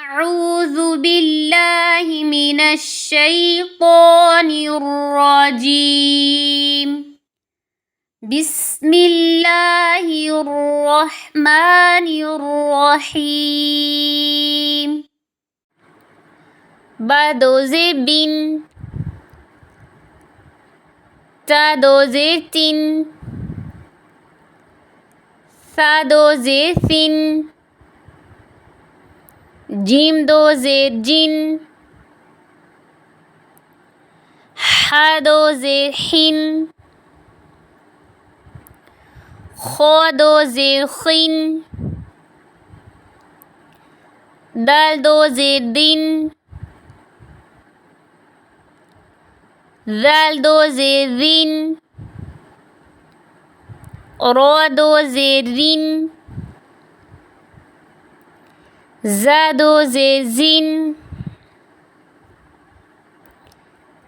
أعوذ بالله من الشيطان الرجيم. بسم الله الرحمن الرحيم. با دو زیر بین، تا دو زیر تین، ثا دو زیر ثین، جیم دو زیر جین، ح دو زیر حین، خو دو زیر خین، دال دو زیر دین، ذال دو زیر ذین، رو دو زیر رین، زا دو زیر زین،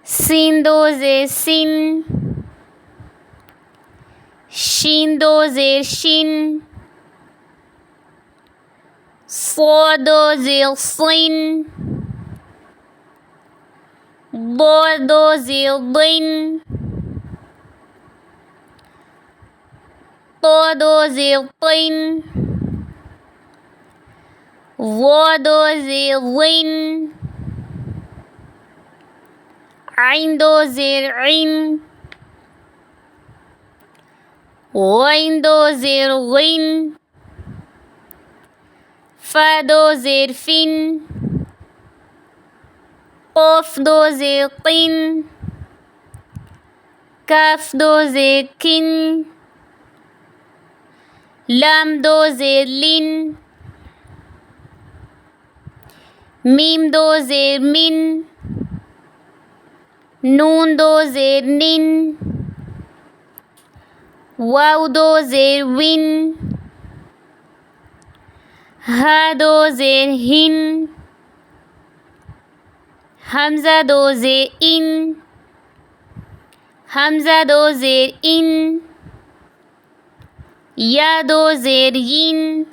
سین دو زیر سین، شین دو زیر شین، صاد دو زیر صین، ضاد دو زیر ضین، طا دو زیر طین، ظا دو زیر ظین، عین دو زیر عین، غین دو زیر غین، فا دو زیر فین، قاف دو زیر قین، کاف دو زیر کین، لام دو زیر لین، میم دو زیر مین، نون دو زیر نین، واو دو زیر وین، ها دو زیر هین، همزه دو زیر این، همزه دو زیر این، یا دو زیر ین.